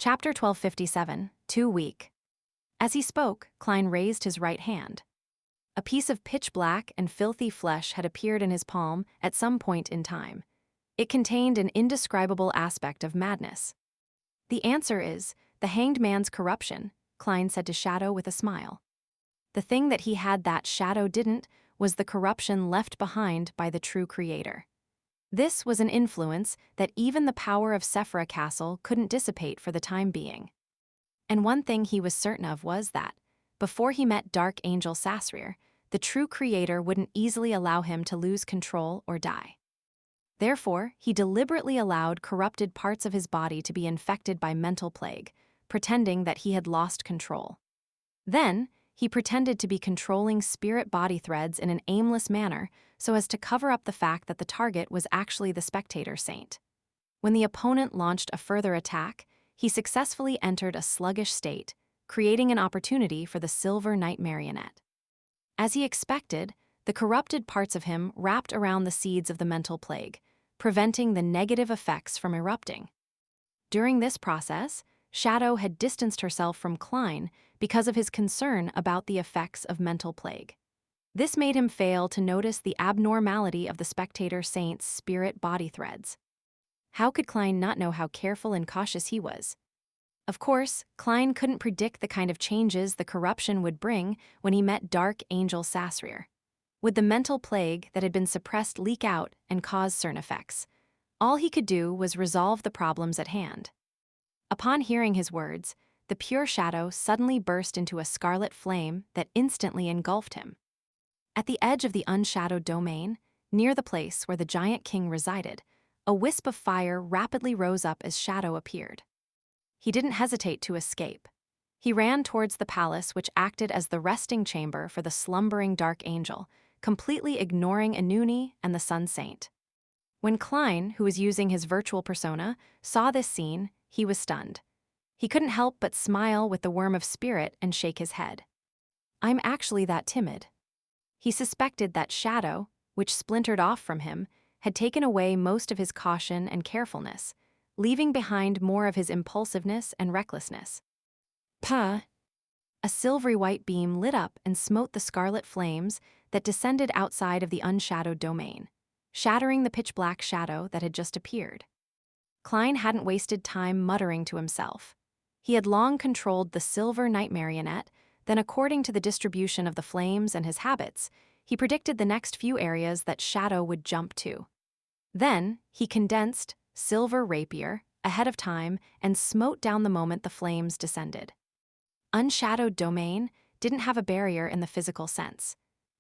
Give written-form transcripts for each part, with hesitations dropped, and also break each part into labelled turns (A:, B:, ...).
A: Chapter 1257, Too Weak. As he spoke, Klein raised his right hand. A piece of pitch black and filthy flesh had appeared in his palm at some point in time. It contained an indescribable aspect of madness. The answer is the hanged man's corruption, Klein said to Shadow with a smile. The thing that he had that Shadow didn't was the corruption left behind by the true creator. This was an influence that even the power of Sephra Castle couldn't dissipate for the time being. And one thing he was certain of was that, before he met Dark Angel Sasrir, the true creator wouldn't easily allow him to lose control or die. Therefore, he deliberately allowed corrupted parts of his body to be infected by mental plague, pretending that he had lost control. Then, he pretended to be controlling spirit body threads in an aimless manner so as to cover up the fact that the target was actually the spectator saint. When the opponent launched a further attack, he successfully entered a sluggish state, creating an opportunity for the Silver Knight marionette. As he expected, the corrupted parts of him wrapped around the seeds of the mental plague, preventing the negative effects from erupting. During this process, Shadow had distanced herself from Klein because of his concern about the effects of mental plague. This made him fail to notice the abnormality of the spectator saint's spirit body threads. How could Klein not know how careful and cautious he was? Of course, Klein couldn't predict the kind of changes the corruption would bring when he met Dark Angel Sasrir. Would the mental plague that had been suppressed leak out and cause certain effects? All he could do was resolve the problems at hand. Upon hearing his words, the pure Shadow suddenly burst into a scarlet flame that instantly engulfed him. At the edge of the unshadowed domain, near the place where the giant king resided, a wisp of fire rapidly rose up as Shadow appeared. He didn't hesitate to escape. He ran towards the palace, which acted as the resting chamber for the slumbering Dark Angel, completely ignoring Anuni and the Sun Saint. When Klein, who was using his virtual persona, saw this scene, he was stunned. He couldn't help but smile with the worm of spirit and shake his head. "I'm actually that timid." He suspected that Shadow, which splintered off from him, had taken away most of his caution and carefulness, leaving behind more of his impulsiveness and recklessness. Puh! A silvery white beam lit up and smote the scarlet flames that descended outside of the unshadowed domain, shattering the pitch-black shadow that had just appeared. Klein hadn't wasted time muttering to himself. He had long controlled the Silver Knight marionette, then according to the distribution of the flames and his habits, he predicted the next few areas that Shadow would jump to. Then, he condensed Silver Rapier ahead of time and smote down the moment the flames descended. Unshadowed domain didn't have a barrier in the physical sense.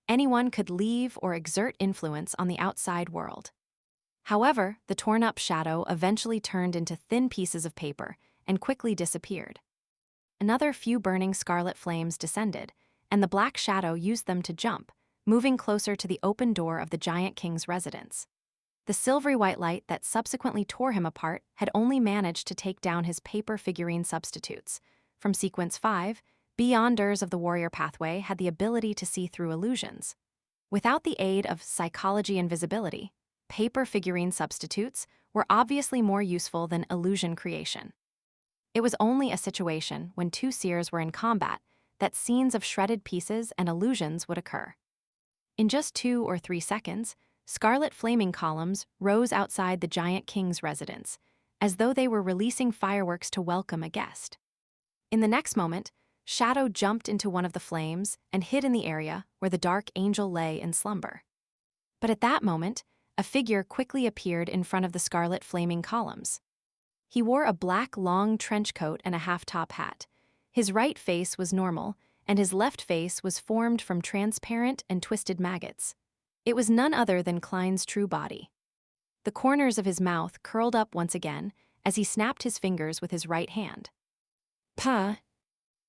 A: Anyone could leave or exert influence on the outside world. However, the torn-up shadow eventually turned into thin pieces of paper and quickly disappeared. Another few burning scarlet flames descended, and the black shadow used them to jump, moving closer to the open door of the giant king's residence. The silvery white light that subsequently tore him apart had only managed to take down his paper figurine substitutes. From Sequence 5, Beyonders of the Warrior Pathway had the ability to see through illusions. Without the aid of psychology and visibility, paper figurine substitutes were obviously more useful than illusion creation. It was only a situation when two seers were in combat that scenes of shredded pieces and illusions would occur. In just 2 or 3 seconds, scarlet flaming columns rose outside the giant king's residence, as though they were releasing fireworks to welcome a guest. In the next moment, Shadow jumped into one of the flames and hid in the area where the Dark Angel lay in slumber. But at that moment, a figure quickly appeared in front of the scarlet flaming columns. He wore a black long trench coat and a half-top hat. His right face was normal, and his left face was formed from transparent and twisted maggots. It was none other than Klein's true body. The corners of his mouth curled up once again as he snapped his fingers with his right hand. Puh!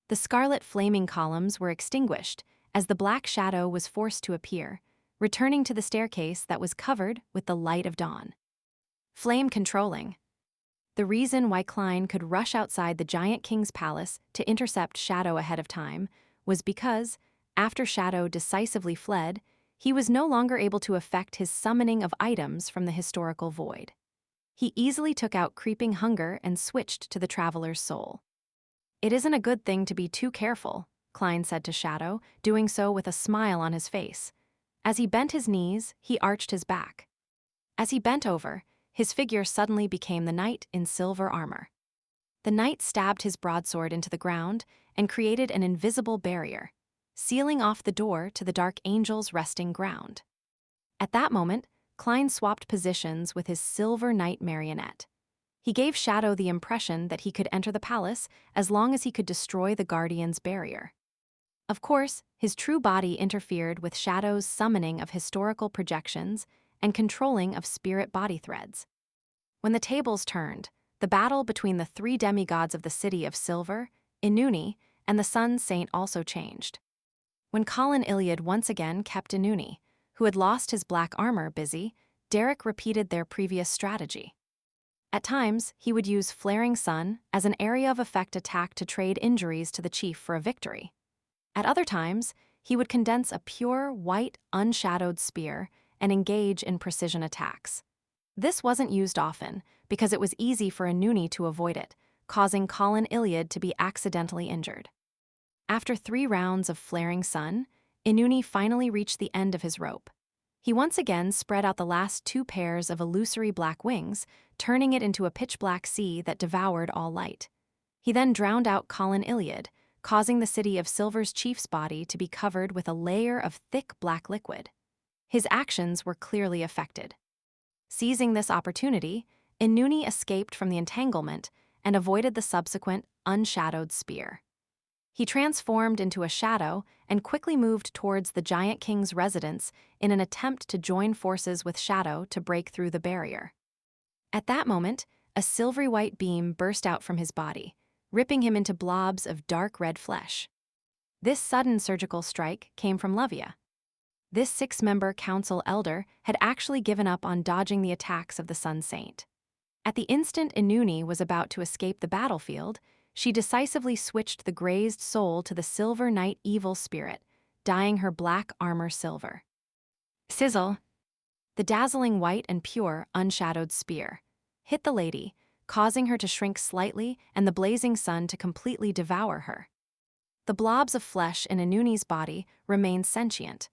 A: The scarlet flaming columns were extinguished as the black shadow was forced to appear, returning to the staircase that was covered with the light of dawn. Flame controlling. The reason why Klein could rush outside the giant king's palace to intercept Shadow ahead of time was because, after Shadow decisively fled, he was no longer able to effect his summoning of items from the historical void. He easily took out creeping hunger and switched to the traveler's soul. "It isn't a good thing to be too careful," Klein said to Shadow, doing so with a smile on his face. As he bent his knees, he arched his back. As he bent over, his figure suddenly became the knight in silver armor. The knight stabbed his broadsword into the ground and created an invisible barrier, sealing off the door to the Dark Angel's resting ground. At that moment, Klein swapped positions with his silver knight marionette. He gave Shadow the impression that he could enter the palace as long as he could destroy the Guardian's barrier. Of course, his true body interfered with Shadow's summoning of historical projections and controlling of spirit body threads. When the tables turned, the battle between the three demigods of the City of Silver, Inuni, and the Sun Saint also changed. When Colin Iliad once again kept Inuni, who had lost his black armor, busy, Derek repeated their previous strategy. At times, he would use Flaring Sun as an area of effect attack to trade injuries to the chief for a victory. At other times, he would condense a pure, white, unshadowed spear and engage in precision attacks. This wasn't used often because it was easy for Inuni to avoid it, causing Colin Iliad to be accidentally injured. After 3 rounds of Flaring Sun, Inuni finally reached the end of his rope. He once again spread out the last 2 pairs of illusory black wings, turning it into a pitch-black sea that devoured all light. He then drowned out Colin Iliad, causing the City of Silver's chief's body to be covered with a layer of thick black liquid. His actions were clearly affected. Seizing this opportunity, Inuni escaped from the entanglement and avoided the subsequent unshadowed spear. He transformed into a shadow and quickly moved towards the Giant King's residence in an attempt to join forces with Shadow to break through the barrier. At that moment, a silvery white beam burst out from his body, ripping him into blobs of dark red flesh. This sudden surgical strike came from Lavia. This 6-member council elder had actually given up on dodging the attacks of the Sun Saint. At the instant Inuni was about to escape the battlefield, she decisively switched the grazed soul to the Silver Knight evil spirit, dyeing her black armor silver. Sizzle! The dazzling white and pure, unshadowed spear hit the lady, causing her to shrink slightly and the blazing sun to completely devour her. The blobs of flesh in Inuni's body remained sentient.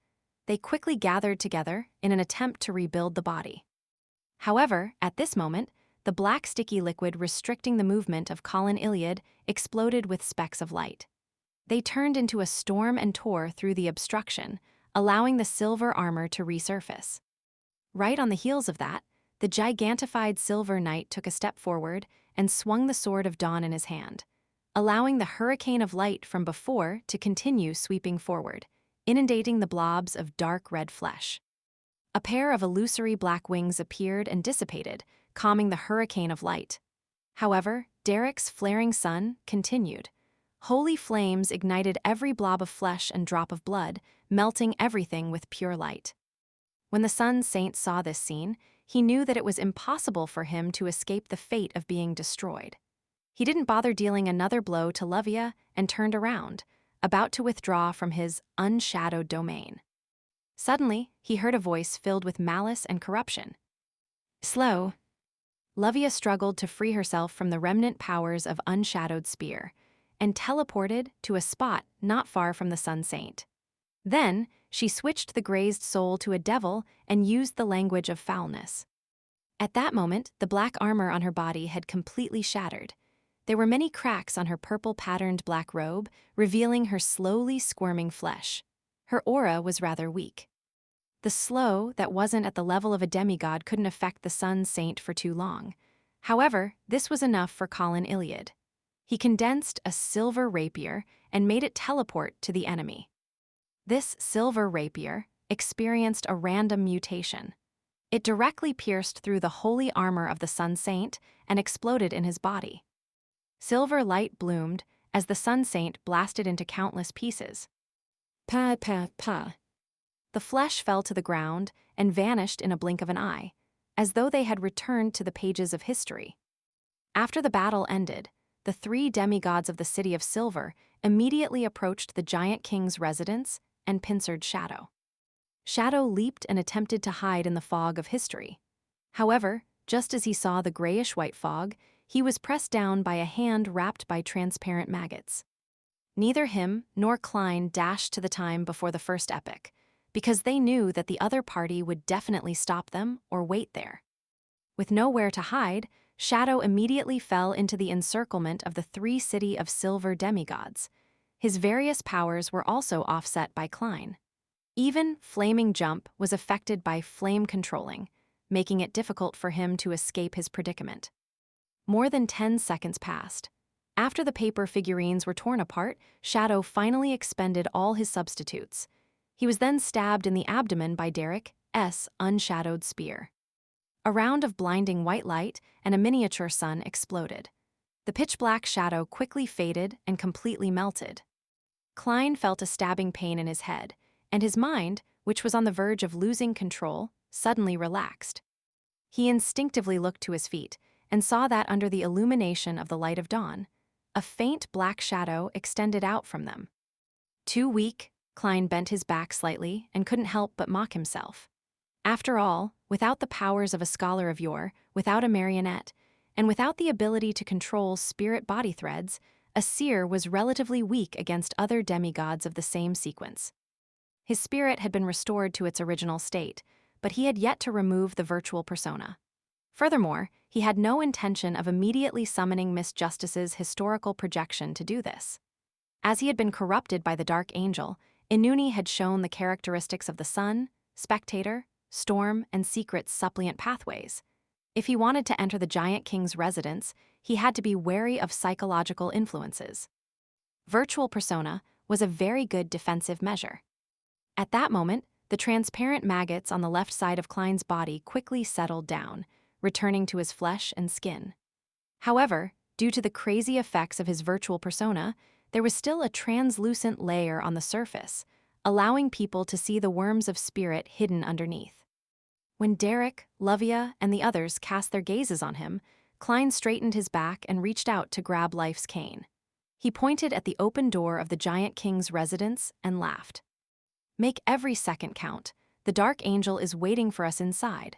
A: They quickly gathered together in an attempt to rebuild the body. However, at this moment, the black sticky liquid restricting the movement of Colin Iliad exploded with specks of light. They turned into a storm and tore through the obstruction, allowing the silver armor to resurface. Right on the heels of that, the gigantified Silver Knight took a step forward and swung the Sword of Dawn in his hand, allowing the hurricane of light from before to continue sweeping forward, inundating the blobs of dark red flesh. A pair of illusory black wings appeared and dissipated, calming the hurricane of light. However, Derek's Flaring Sun continued. Holy flames ignited every blob of flesh and drop of blood, melting everything with pure light. When the Sun Saint saw this scene, he knew that it was impossible for him to escape the fate of being destroyed. He didn't bother dealing another blow to Lavia and turned around, about to withdraw from his unshadowed domain. Suddenly, he heard a voice filled with malice and corruption. Slow. Lavia struggled to free herself from the remnant powers of Unshadowed Spear and teleported to a spot not far from the Sun Saint. Then, she switched the grazed soul to a devil and used the language of foulness. At that moment, the black armor on her body had completely shattered. There were many cracks on her purple-patterned black robe, revealing her slowly squirming flesh. Her aura was rather weak. The slow that wasn't at the level of a demigod couldn't affect the Sun Saint for too long. However, this was enough for Colin Iliad. He condensed a silver rapier and made it teleport to the enemy. This silver rapier experienced a random mutation. It directly pierced through the holy armor of the Sun Saint and exploded in his body. Silver light bloomed as the Sun Saint blasted into countless pieces. Pa pa pa. The flesh fell to the ground and vanished in a blink of an eye, as though they had returned to the pages of history. After the battle ended, the 3 demigods of the City of Silver immediately approached the Giant King's residence and pincered Shadow. Shadow leaped and attempted to hide in the fog of history. However, just as he saw the grayish-white fog, he was pressed down by a hand wrapped by transparent maggots. Neither him nor Klein dashed to the time before the first epoch, because they knew that the other party would definitely stop them or wait there. With nowhere to hide, Shadow immediately fell into the encirclement of the three-city of silver demigods. His various powers were also offset by Klein. Even Flaming Jump was affected by flame controlling, making it difficult for him to escape his predicament. More than 10 seconds passed. After the paper figurines were torn apart, Shadow finally expended all his substitutes. He was then stabbed in the abdomen by Derek's unshadowed spear. A round of blinding white light and a miniature sun exploded. The pitch-black shadow quickly faded and completely melted. Klein felt a stabbing pain in his head, and his mind, which was on the verge of losing control, suddenly relaxed. He instinctively looked to his feet and saw that under the illumination of the light of dawn, a faint black shadow extended out from them. Too weak, Klein bent his back slightly and couldn't help but mock himself. After all, without the powers of a scholar of yore, without a marionette, and without the ability to control spirit body threads, a seer was relatively weak against other demigods of the same sequence. His spirit had been restored to its original state, but he had yet to remove the virtual persona. Furthermore, he had no intention of immediately summoning Miss Justice's historical projection to do this. As he had been corrupted by the Dark Angel, Inuni had shown the characteristics of the Sun, Spectator, Storm, and Secret's suppliant pathways. If he wanted to enter the Giant King's residence, he had to be wary of psychological influences. Virtual persona was a very good defensive measure. At that moment, the transparent maggots on the left side of Klein's body quickly settled down, returning to his flesh and skin. However, due to the crazy effects of his virtual persona, there was still a translucent layer on the surface, allowing people to see the worms of spirit hidden underneath. When Derek, Lovia, and the others cast their gazes on him, Klein straightened his back and reached out to grab Life's cane. He pointed at the open door of the Giant King's residence and laughed. "Make every second count. The Dark Angel is waiting for us inside."